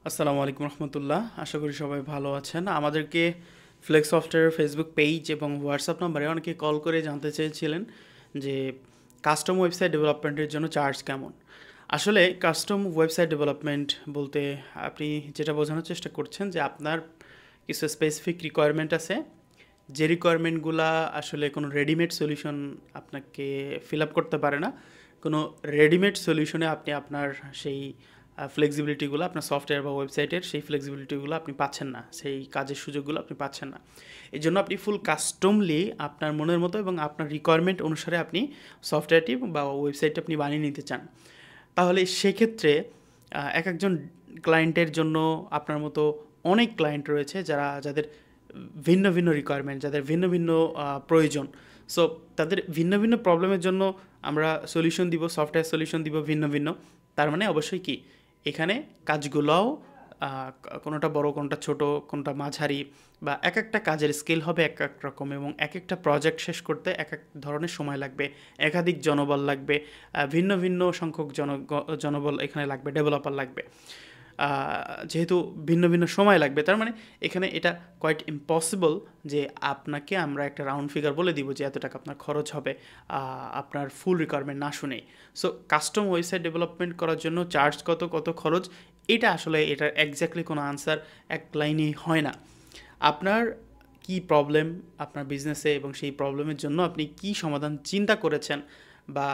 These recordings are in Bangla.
আসসালামু আলাইকুম রহমতুল্লাহ। আশা করি সবাই ভালো আছেন। আমাদেরকে ফ্লেক্স সফটওয়্যার ফেসবুক পেজ এবং হোয়াটসঅ্যাপ নাম্বারে অনেকে কল করে জানতে চেয়েছিলেন যে কাস্টম ওয়েবসাইট ডেভেলপমেন্টের জন্য চার্জ কেমন। আসলে কাস্টম ওয়েবসাইট ডেভেলপমেন্ট বলতে আপনি যেটা বোঝানোর চেষ্টা করছেন যে আপনার কিছু স্পেসিফিক রিকোয়ারমেন্ট আছে, যে রিকোয়ারমেন্টগুলা আসলে কোনো রেডিমেড সলিউশন আপনাকে ফিল আপ করতে পারে না। কোনো রেডিমেড সলিউশনে আপনি আপনার সেই ফ্লেক্সিবিলিটিগুলো আপনার সফটওয়্যার বা ওয়েবসাইটের সেই ফ্লেক্সিবিলিটিগুলো আপনি পাচ্ছেন না, সেই কাজের সুযোগগুলো আপনি পাচ্ছেন না। এই জন্য আপনি ফুল কাস্টমলি আপনার মনের মতো এবং আপনার রিকোয়ারমেন্ট অনুসারে আপনি সফটওয়্যারটি বা ওয়েবসাইটটি আপনি বানিয়ে নিতে চান। তাহলে সেক্ষেত্রে এক একজন ক্লায়েন্টের জন্য আপনার মতো অনেক ক্লায়েন্ট রয়েছে যাদের ভিন্ন ভিন্ন রিকোয়ারমেন্ট, যাদের ভিন্ন ভিন্ন প্রয়োজন। সো তাদের ভিন্ন ভিন্ন প্রবলেমের জন্য আমরা সলিউশন দিব, সফটওয়্যার সলিউশন দিব ভিন্ন ভিন্ন। তার মানে অবশ্যই কি এখানে কাজগুলোও কোনোটা বড়, কোনোটা ছোট, কোনোটা মাঝারি, বা এক একটা কাজের স্কেল হবে এক এক রকম এবং এক একটা প্রজেক্ট শেষ করতে এক এক ধরনের সময় লাগবে, একাধিক জনবল লাগবে, ভিন্ন ভিন্ন সংখ্যক জনবল এখানে লাগবে, ডেভেলপার লাগবে। যেহেতু ভিন্ন ভিন্ন সময় লাগবে, তার মানে এখানে এটা কোয়াইট ইম্পসিবল যে আপনাকে আমরা একটা রাউন্ড ফিগার বলে দিব যে এত টাকা আপনার খরচ হবে আপনার ফুল রিকোয়ারমেন্ট না শুনেই। সো কাস্টম ওয়েবসাইট ডেভেলপমেন্ট করার জন্য চার্জ কত খরচ, এটা আসলে এটার এক্স্যাক্টলি কোনো আনসার এক লাইনেই হয় না। আপনার কি প্রবলেম আপনার বিজনেসে এবং সেই প্রবলেমের জন্য আপনি কি সমাধান চিন্তা করেছেন, বা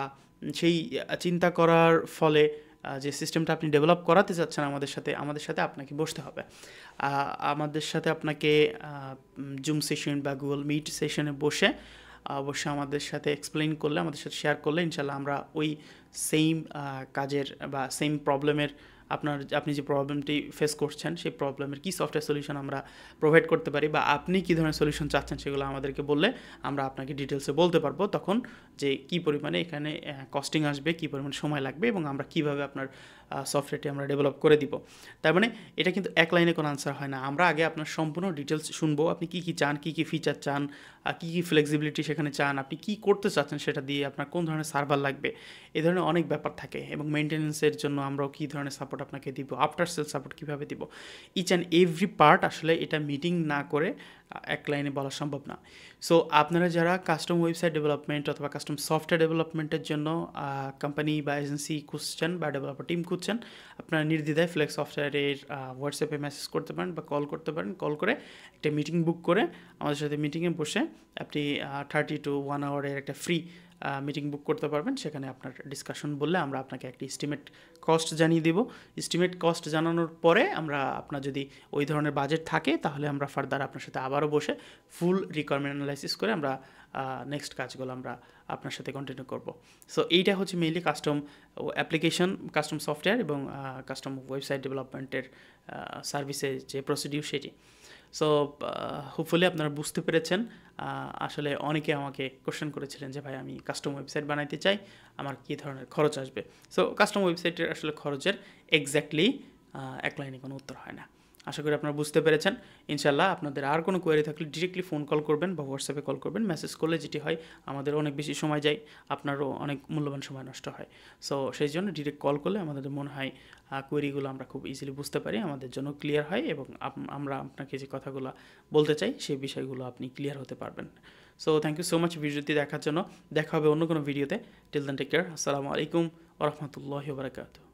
সেই চিন্তা করার ফলে যে সিস্টেমটা আপনি ডেভেলপ করাতে চাচ্ছেন আমাদের সাথে আপনাকে বসতে হবে। আমাদের সাথে আপনাকে জুম সেশন বা গুগল মিট সেশনে বসে অবশ্যই আমাদের সাথে এক্সপ্লেইন করলে, আমাদের সাথে শেয়ার করলে ইনশাল্লাহ আমরা ওই সেম কাজের বা সেম প্রবলেমের আপনি যে প্রবলেমটি ফেস করছেন সেই প্রবলেমের কী সফটওয়্যার সলিউশন আমরা প্রোভাইড করতে পারি, বা আপনি কী ধরনের সলিউশন চাচ্ছেন সেগুলো আমাদেরকে বললে আমরা আপনাকে ডিটেলসে বলতে পারবো তখন যে কী পরিমাণে এখানে কস্টিং আসবে, কী পরিমাণে সময় লাগবে এবং আমরা কীভাবে আপনার সফটওয়্যারটি আমরা ডেভেলপ করে দিব। তার মানে এটা কিন্তু এক লাইনে কোনো আনসার হয় না। আমরা আগে আপনার সম্পূর্ণ ডিটেলস শুনবো, আপনি কী কী চান, কী কী ফিচার চান, কী কী ফ্লেক্সিবিলিটি সেখানে চান, আপনি কী করতে চাচ্ছেন সেটা দিয়ে, আপনার কোন ধরনের সার্ভার লাগবে, এই ধরনের অনেক ব্যাপার থাকে। এবং মেনটেন্যান্সের জন্য আমরাও কী ধরনের সাপোর্ট আপনাকে দিব, আফটার সেল সাপোর্ট কীভাবে দিব, ইচ অ্যান্ড এভরি পার্ট আসলে এটা মিটিং না করে এক লাইনে বলা সম্ভব না। সো আপনারা যারা কাস্টম ওয়েবসাইট ডেভেলপমেন্ট অথবা কাস্টম সফটওয়্যার ডেভেলপমেন্টের জন্য কোম্পানি বা এজেন্সি খুঁজছেন বা ডেভেলপার টিম খুঁজছেন, আপনারা নির্দ্বিধায় ফ্লেক্স সফটওয়্যারের হোয়াটসঅ্যাপে মেসেজ করতে পারেন বা কল করতে পারেন। কল করে একটা মিটিং বুক করে আমাদের সাথে মিটিংয়ে বসে আপনি 30 to 1 আওয়ারের একটা ফ্রি মিটিং বুক করতে পারবেন। সেখানে আপনার ডিসকাশন বললে আমরা আপনাকে একটা এস্টিমেট কস্ট জানিয়ে দেব। এস্টিমেট কস্ট জানানোর পরে আমরা আপনার যদি ওই ধরনের বাজেট থাকে তাহলে আমরা ফার্দার আপনার সাথে আবারও বসে ফুল রিকোয়ারমেন্ট অ্যানালাইসিস করে আমরা নেক্সট কাজগুলো আমরা আপনার সাথে কন্টিনিউ করব। সো এইটা হচ্ছে mainly custom application, custom software এবং কাস্টম ওয়েবসাইট ডেভেলপমেন্টের সার্ভিসের যে প্রসিডিউর সেটি। সো হোপফুলি আপনারা বুঝতে পেরেছেন। আসলে অনেকে আমাকে কোশ্চেন করেছিলেন যে ভাই আমি কাস্টম ওয়েবসাইট বানাইতে চাই, আমার কী ধরনের খরচ আসবে। সো কাস্টম ওয়েবসাইটের আসলে খরচের এক্স্যাক্টলি এক লাইনে কোনো উত্তর হয় না। আশা করি আপনারা বুঝতে পেরেছেন। ইনশাল্লাহ আপনাদের আর কোনো কোয়েরি থাকলে ডিরেক্টলি ফোন কল করবেন বা হোয়াটসঅ্যাপে কল করবেন। মেসেজ করলে যেটি হয় আমাদের অনেক বেশি সময় যায়, আপনারও অনেক মূল্যবান সময় নষ্ট হয়। সো সেই জন্য ডিরেক্ট কল করলে আমাদের মনে হয় কোয়েরিগুলো আমরা খুব ইজিলি বুঝতে পারি, আমাদের জন্য ক্লিয়ার হয় এবং আমরা আপনাকে যে কথাগুলো বলতে চাই সেই বিষয়গুলো আপনি ক্লিয়ার হতে পারবেন। So thank you so much ভিডিওটি দেখার জন্য। দেখা হবে অন্য কোনো ভিডিওতে। Till then take care. আসসালামু আলাইকুম ওয়া রাহমাতুল্লাহি ওয়া বারাকাতুহু।